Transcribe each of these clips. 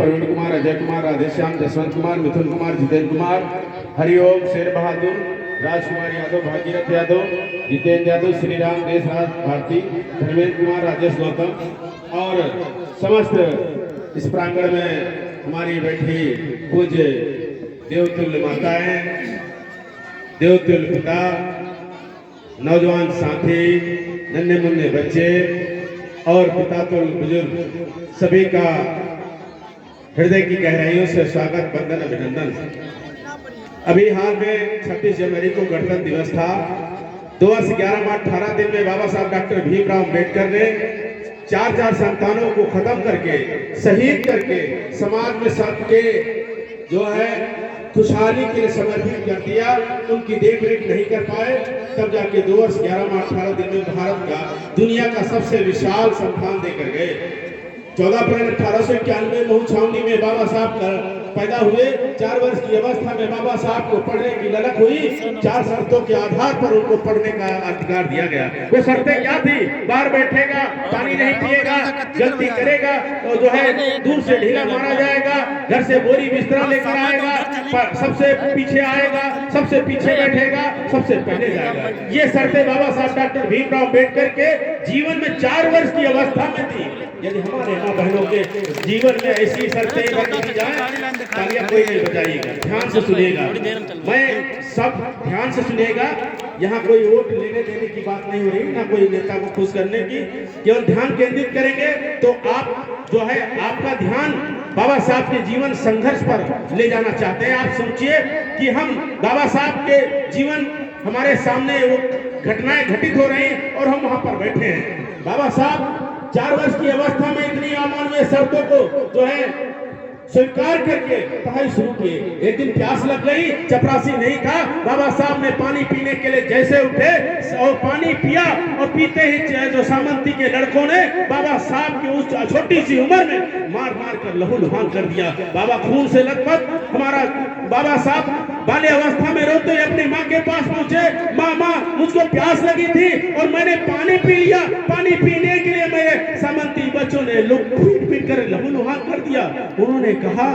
प्रवीण कुमार, अजय कुमार, राधेश्याम, जसवंत कुमार, मिथुन कुमार, जितेंद्र कुमार, हरिओम, शेर बहादुर, राजकुमार यादव, भागीरथ यादव, जितेंद्र यादव, श्रीराम, देशराज भारती, धर्मेंद्र कुमार, राजेश गौतम और समस्त इस प्रांगण में हमारी बैठी पूज्य देवतुल्य माताएं, देवतुल्य पिता, नौजवान साथी, नन्हे मुन्ने बच्चे और पिता तुल्य बुजुर्ग सभी का हृदय की गहराइयों से स्वागत, वंदन, अभिनंदन। अभी हाल में 26 जनवरी को गणतंत्र दिवस था। 2 वर्ष 11 माह 18 दिन में बाबा साहब डॉक्टर भीमराव अम्बेडकर ने 4 संतानों को खत्म करके, शहीद करके समाज में सबके जो है खुशहाली के लिए समर्पित कर दिया। उनकी देखरेख नहीं कर पाए, तब जाके 2 वर्ष 11 माह 18 दिन में भारत का दुनिया का सबसे विशाल संस्थान देकर गए। 14 अप्रैल 1891 महू छावनी में बाबा साहब पैदा हुए। 4 वर्ष की अवस्था में बाबा साहब को पढ़ने की ललक हुई। 4 शर्तों के आधार पर उनको पढ़ने का अधिकार दिया गया। वो शर्तें क्या थी? बाहर बैठेगा, पानी नहीं पिएगा, गलती करेगा तो जो है दूर से ढीला मारा जाएगा, घर से बोरी बिस्तरा लेकर आएगा, सबसे पीछे आएगा, सबसे पीछे बैठेगा, सबसे पहले जाएगा। ये शर्तें बाबा साहब डॉक्टर भीमराव अम्बेडकर के जीवन में 4 वर्ष की अवस्था में थी। यदि हमारे माँ बहनों के जीवन में ऐसी शर्तें रखी जाए, तालियां कोई नहीं बजाइएगा, ध्यान से सुनिएगा, मैं सब ध्यान से सुनिएगा। यहाँ कोई वोट लेने देने की बात नहीं हो रही, ना कोई नेता को खुश करने की, केवल ध्यान केंद्रित करेंगे तो आप जो है आपका ध्यान बाबा साहब के जीवन संघर्ष पर ले जाना चाहते हैं। आप सोचिए कि हम बाबा साहब के जीवन हमारे सामने वो घटनाएं घटित हो रही हैं और हम वहां पर बैठे हैं। बाबा साहब 4 वर्ष की अवस्था में इतनी अमानवीय शर्तों को जो है स्वीकार करके पढ़ाई शुरू की। एक दिन प्यास लग गई, चपरासी नहीं था, बाबा साहब ने पानी पीने के लिए जैसे उठे और पानी पिया और पीते ही जो सामंती के लड़कों ने बाबा साहब की उस छोटी सी उम्र में मार मार कर लहूलुहान कर दिया। बाबा खून से लथपथ, हमारा बाबा साहब बाल्य अवस्था में रोते अपनी माँ के पास पहुंचे, माँ मुझको प्यास लगी थी और मैंने पानी पी लिया। पानी पीने के लिए मेरे सामंती बच्चों ने लोग पीट कर लहूलुहान कर दिया। उन्होंने कहा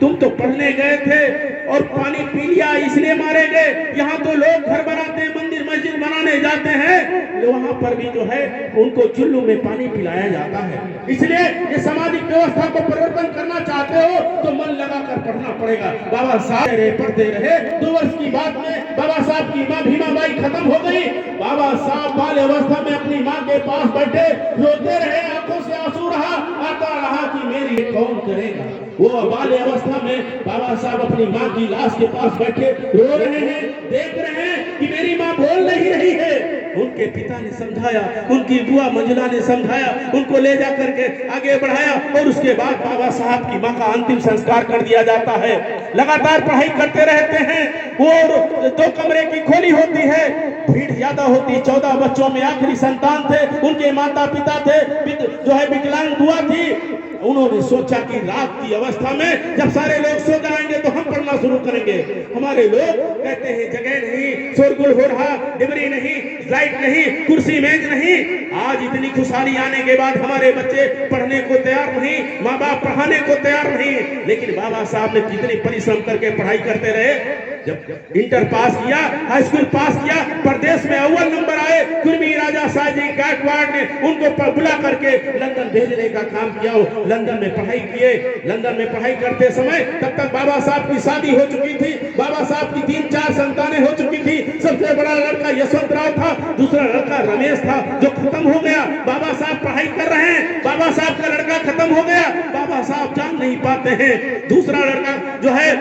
तुम तो पढ़ने गए थे और पानी पी लिया इसलिए मारे गए। यहाँ तो लोग घर बनाते, मंदिर मस्जिद बनाने जाते हैं, वहां पर भी जो है उनको चुल्लू में पानी पिलाया जाता है। इसलिए ये सामाजिक व्यवस्था को परिवर्तन करना चाहते हो तो मन लगाकर पढ़ना पड़ेगा। बाबा साहब पढ़ते रहे। 2 वर्ष की बात में बाबा साहब की माँ भीमाबाई खत्म हो गई। बाबा साहब बाल्य अवस्था में अपनी माँ के पास बैठे रोते रहे, आंखों से आंसू रहा, आता रहा कि मेरी कौन करेगा। वो बाल्य अवस्था में बाबा साहब अपनी माँ की लाश के पास बैठे रो रहे हैं, देख रहे हैं कि मेरी माँ बोल नहीं रही है। उनके पिता ने समझाया, उनकी बुआ मंजुला ने समझाया, उनको ले जा करके आगे बढ़ाया और उसके बाद बाबा साहब की माँ का अंतिम संस्कार कर दिया जाता है। लगातार पढ़ाई करते रहते हैं। वो 2 कमरे की खोली होती है, भीड़ ज्यादा होती। 14 बच्चों में आखिरी संतान थे, उनके माता पिता थे, जो है विकलांग बुआ थी। उन्होंने सोचा कि रात की अवस्था में जब सारे लोग सो जाएंगे तो हम पढ़ना शुरू करेंगे। हमारे लोग कहते हैं जगह नहीं, शोरगुल हो रहा, डिबरी नहीं, लाइट नहीं, कुर्सी मेज नहीं। आज इतनी खुशहाली आने के बाद हमारे बच्चे पढ़ने को तैयार नहीं, माँ बाप पढ़ाने को तैयार नहीं। लेकिन बाबा साहब ने कितनी परिश्रम करके पढ़ाई करते रहे। जब इंटर पास किया, हाई स्कूल पास किया, प्रदेश में अव्वल नंबर आए। कुर्मी राजा साहजी गायकवाड़ ने उनको बुला करके लंदन भेजने का काम किया। लंदन में पढ़ाई किए। लंदन में पढ़ाई करते समय तब तक बाबा साहब की शादी हो चुकी थी। बाबा साहब की 3-4 संतानें हो चुकी थी। सबसे बड़ा लड़का यशवंत राव था, दूसरा लड़का रमेश था जो खत्म हो गया। बाबा साहब पढ़ाई कर रहे हैं, बाबा साहब का लड़का खत्म हो गया, बाबा साहब जान नहीं पाते हैं। दूसरा लड़का जो है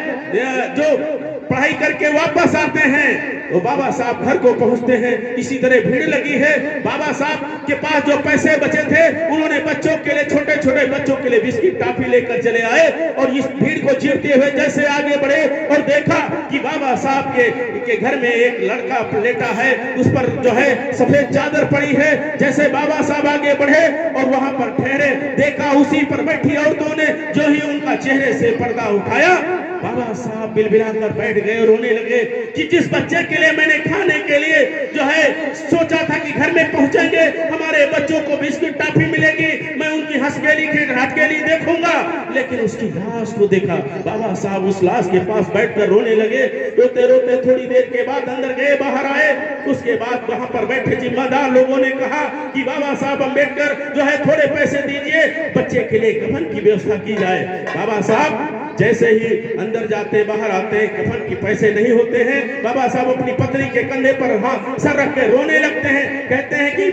जो पढ़ाई करके वापस आते हैं, वो बाबा साहब घर को पहुंचते हैं। इसी तरह भीड़ लगी है। बाबा साहब के पास जो पैसे बचे थे उन्होंने बच्चों के लिए, छोटे छोटे बच्चों के लिए बिस्किट टॉफी लेकर चले आए और इस भीड़ को चीरते हुए जैसे आगे बढ़े और देखा कि बाबा साहब के घर में एक लड़का लेटा है, उस पर जो है सफेद चादर पड़ी है। जैसे बाबा साहब आगे बढ़े और वहां पर ठहरे, देखा उसी पर बैठी औरतों ने जो ही उनका चेहरे से पर्दा उठाया, बाबा साहब बिलबिलाकर बैठ गए, रोने लगे कि जिस बच्चे के लिए मैंने खाने के लिए जो है सोचा था कि घर में पहुंचेंगे, हमारे बच्चों को बिस्कुट टॉफी मिलेगी, मैं उनकी हंसखेली हटकेली देखूंगा, लेकिन उसकी लाश को देखा। बाबा साहब उस लाश के पास बैठकर रोने लगे। रोते रोते थोड़ी देर के बाद अंदर गए, बाहर आए। उसके बाद वहां पर बैठे जिम्मेदार लोगों ने कहा कि बाबा साहब अम्बेडकर जो है थोड़े पैसे दीजिए, बच्चे के लिए कफन की व्यवस्था की जाए। बाबा साहब जैसे ही अंदर जाते बाहर आते, कफन की पैसे नहीं होते हैं। बाबा साहब अपनी पत्नी के कंधे पर हाथ सर रख के रोने लगते हैं। कहते हैं कि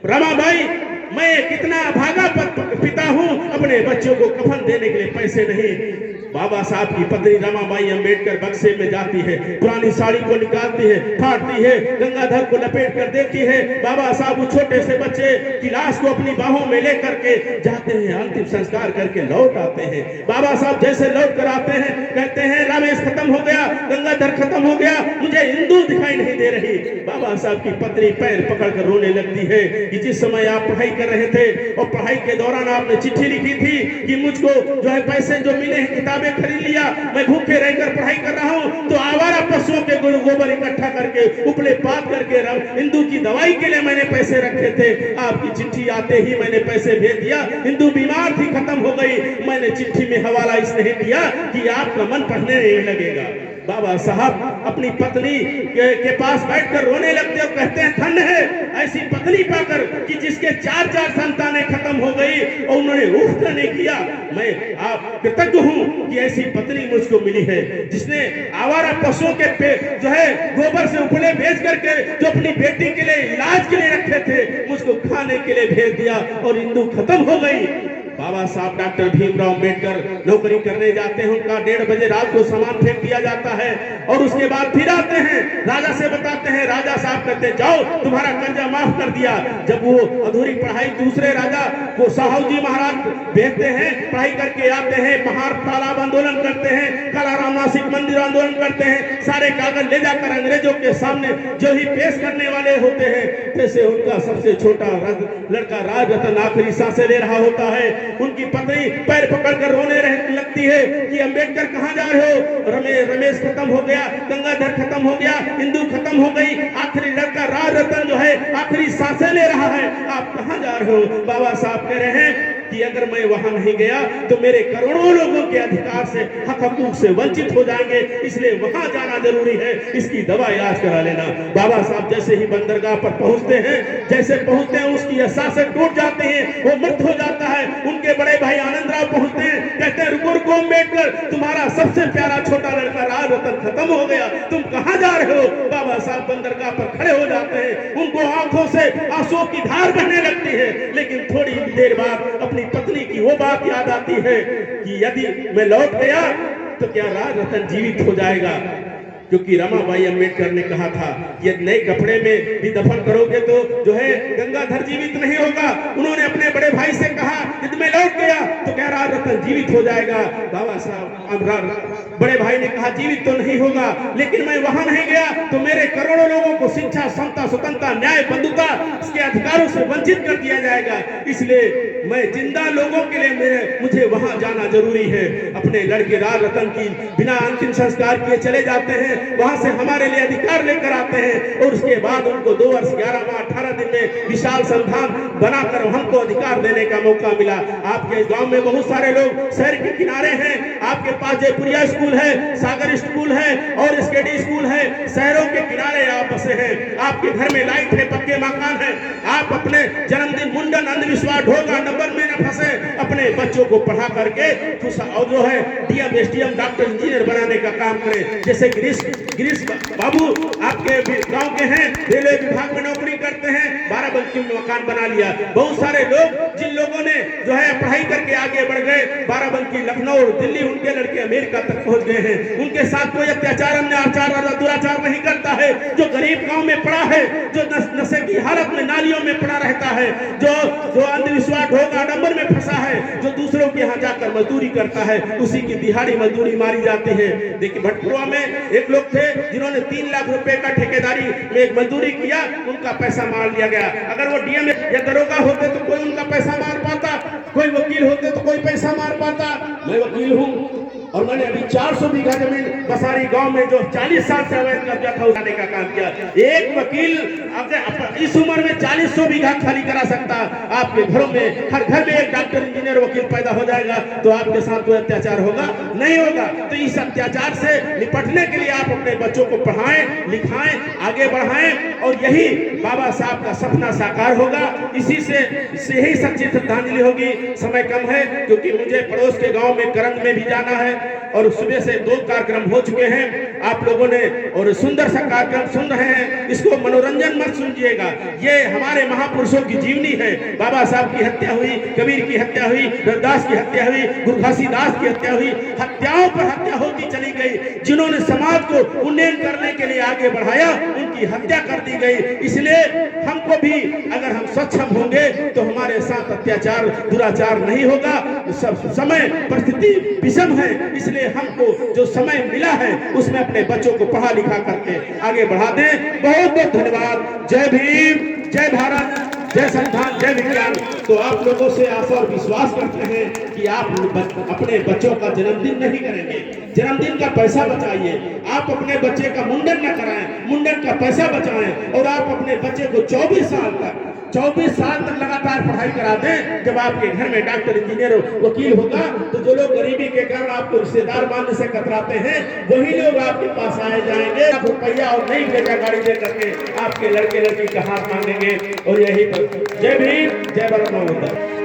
रमाबाई, मैं कितना भागा पिता हूं, अपने बच्चों को कफन देने के लिए पैसे नहीं। बाबा साहब की पत्नी रमाबाई अम्बेडकर बक्से में जाती है, पुरानी साड़ी को निकालती है, फाड़ती है, गंगाधर को लपेट कर देती है। बाबा साहब उस छोटे से बच्चे की लाश को अपनी बाहों में लेकर के जाते हैं, अंतिम संस्कार करके लौट आते हैं। बाबा साहब जैसे लौट कर आते हैं, कहते हैं रमेश खत्म हो गया, गंगाधर खत्म हो गया, मुझे हिंदू दिखाई नहीं दे रही। बाबा साहब की पत्नी पैर पकड़ कर रोने लगती है कि जिस समय आप पढ़ाई कर रहे थे और पढ़ाई के दौरान आपने चिट्ठी लिखी थी कि मुझको जो है पैसे जो मिले हैं किताबें खरीद लिया, मैं भूखे रहकर पढ़ाई कर रहा हूं, तो आवारा पशुओं के गोबर इकट्ठा करके उपले पात करके हिंदू की दवाई के लिए मैंने पैसे रखे थे। आपकी चिट्ठी आते ही मैंने पैसे भेज दिया, हिंदू बीमार थी, खत्म हो गई। मैंने चिट्ठी में हवाला इसलिए दिया कि आपका मन पढ़ने नहीं लगेगा। बाबा साहब अपनी पत्नी के पास बैठकर रोने लगते और कहते हैं धन्य है ऐसी पत्नी पाकर कि जिसके चार संतानें खत्म हो गई और उन्होंने उफ नहीं किया। मैं आप कृतज्ञ हूं कि ऐसी पत्नी मुझको मिली है जिसने आवारा पशुओं के जो है गोबर से उपले भेज करके जो अपनी बेटी के लिए इलाज के लिए रखे थे, मुझको खाने के लिए भेज दिया और हिंदू खत्म हो गई। बाबा साहब डॉक्टर भीमराव अम्बेडकर नौकरी करने जाते हैं, उनका 1:30 बजे रात को सामान फेंक दिया जाता है और उसके बाद फिर आते हैं, राजा से बताते हैं। राजा साहब कहते जाओ तुम्हारा कर्जा माफ कर दिया। जब वो अधूरी पढ़ाई दूसरे राजा को साहू जी महाराज भेजते हैं, पढ़ाई करके आते हैं, महार तालाब आंदोलन करते हैं, कालाराम नासिक मंदिर आंदोलन करते हैं, सारे कागज ले जाकर अंग्रेजों के सामने जो ही पेश करने वाले होते हैं, जैसे उनका सबसे छोटा लड़का राज रतन आखिरी सांसें ले रहा होता है, उनकी पत्नी पैर पकड़कर रोने लगती है कि अम्बेडकर कहां जा रहे हो? रमेश खत्म हो गया, गंगाधर खत्म हो गया, हिंदू खत्म हो गई, आखिरी लड़का राज रतन जो है आखिरी सांसें ले रहा है, आप कहां जा रहे हो? बाबा साहब कह रहे हैं कि अगर मैं वहां नहीं गया तो मेरे करोड़ों लोगों के अधिकार से, हक हकूक से वंचित हो जाएंगे, इसलिए वहां जाना जरूरी है, इसकी दवा इलाज करा लेना। बाबा साहब जैसे ही बंदरगाह पर पहुंचते हैं, जैसे पहुंचते हैं उसकी सांसें टूट जाती हैं, वो मृत हो जाता है। उनके बड़े भाई आनंद राव पहुंचते हैं, कहते हैं रुको अम्बेडकर, तुम्हारा सबसे प्यारा छोटा लड़का राज रतन खत्म हो गया, तुम कहां जा रहे हो? बाबा साहब बंदरगाह पर खड़े हो जाते हैं, उनको आंखों से आंसुओं की धार बहने लगती है, लेकिन थोड़ी देर बाद अपनी पत्नी की वो बात याद आती है कि यदि मैं लौट गया तो क्या राज रतन जीवित हो जाएगा? क्योंकि रमाबाई अम्बेडकर ने कहा था कि नए कपड़े में भी दफन करोगे तो जो है गंगाधर जीवित नहीं होगा। उन्होंने अपने बड़े भाई से कहा यदि मैं लौट गया तो क्या राज रतन जीवित हो जाएगा? बाबा साहब बड़े भाई ने कहा जीवित तो नहीं होगा, लेकिन मैं वहां नहीं गया तो मेरे करोड़ों लोगों को शिक्षा, समता, स्वतंत्रता, न्याय, बंधुता इसके अधिकारों से वंचित कर दिया जाएगा, इसलिए मैं जिंदा लोगों के लिए मुझे वहां जाना जरूरी है। अपने लड़के राज रतन की बिना अंतिम संस्कार किए चले जाते हैं, वहां से हमारे लिए अधिकार लेकर आते हैं और उसके बाद उनको 2 वर्ष 11 माह 18 दिन में विशाल संविधान बनाकर हमको अधिकार देने का मौका मिला। आपके गांव में बहुत सारे लोग शहर के किनारे हैं, आपके पास जयपुरिया स्कूल है, सागर स्कूल है और एसकेडी स्कूल है, शहरों के किनारे आप बसे हैं, आपके घर में लाइट है, पक्के मकान है, आप अपने जन्मदिन, मुंडन, अंधविश्वास, ढोगा नंबर में न फंसे, अपने बच्चों को पढ़ा करके और जो है डीएम, एसडीएम, डॉक्टर, इंजीनियर बनाने का काम करें। जैसे गिरीश बाबू आपके गांव के हैं, रेलवे विभाग में नौकरी करते हैं, 12 बंकी में मकान बना लिया। बहुत सारे लोग जिन लोगों ने जो है पढ़ाई करके आगे बढ़ गए, 12 बंकी, लखनऊ, दिल्ली, उनके लड़के अमेरिका तक पहुंच गए हैं। उनके साथ कोई अत्याचार, अन्याचार और दुराचार नहीं करता है। जो गरीब गांव में पड़ा है, जो नशे की हालत में नालियों में पड़ा रहता है, जो अंधविश्वास, ढोंग, आडंबर में फंसा है, जो दूसरों के यहाँ जाकर मजदूरी करता है, उसी की दिहाड़ी मजदूरी मारी जाती है। देखिए भटपुरा में एक लोग थे जिन्होंने 3 लाख रुपए का ठेकेदारी में एक मजदूरी किया, उनका पैसा मार लिया गया। अगर वो डीएम या दरोगा होते तो कोई उनका पैसा मार पाता, कोई वकील होते तो कोई पैसा मार पाता। मैं वकील हूँ, और मैंने अभी 400 बीघा जमीन बसारी गांव में जो 40 साल से अवैध कब्जा था उठाने का काम किया। एक वकील इस उम्र में 40 बीघा खाली करा सकता। आपके घरों में हर घर में एक डॉक्टर इंजीनियर वकील पैदा हो जाएगा तो आपके साथ कोई अत्याचार होगा नहीं होगा। तो इस अत्याचार से निपटने के लिए आप अपने बच्चों को पढ़ाएं लिखाएं आगे बढ़ाएं और यही बाबा साहब का सपना साकार होगा। इसी से ही सच्ची श्रद्धांजलि होगी। समय कम है क्योंकि मुझे पड़ोस के गांव में करंग में भी जाना है और सुबह से 2 कार्यक्रम हो चुके हैं आप लोगों ने और सुंदर सा कार्यक्रम सुन रहे हैं। इसको मनोरंजन मत समझिएगा, ये हमारे महापुरुषों की जीवनी है। बाबा साहब की हत्या हुई, कबीर की हत्या हुई, रविदास की हत्या हुई, गुरु घासीदास की हत्या हुई, हत्याओं पर हत्या होती चली गई। जिन्होंने समाज को उन्नयन करने के लिए आगे बढ़ाया उनकी हत्या कर दी गई। इसलिए हमको भी अगर हम सक्षम होंगे तो हमारे साथ अत्याचार दुराचार नहीं होगा। सब समय परिस्थिति विषम है, इसलिए हमको जो समय मिला है उसमें अपने बच्चों को पढ़ा लिखा करके आगे बढ़ा दें। बहुत बहुत धन्यवाद। जय भीम, जय भारत, जय संविधान, जय विज्ञान। तो आप लोगों से आशा और विश्वास करते हैं कि आप अपने बच्चों का जन्मदिन नहीं करेंगे, जन्मदिन का पैसा बचाइए। आप अपने बच्चे का मुंडन न कराएं, मुंडन का पैसा बचाएं और आप अपने बच्चे को 24 साल तक लगातार पढ़ाई करा दें। जब आपके घर में डॉक्टर इंजीनियर वकील होगा तो जो लोग गरीबी के कारण आपको रिश्तेदार मानने से कतराते हैं वही लोग आपके पास आए जाएंगे, रुपया और नई बेटा गाड़ी दे करके आपके लड़के लड़की का हाथ मांगेंगे। और यही पर जय भीम, जय भारत माता।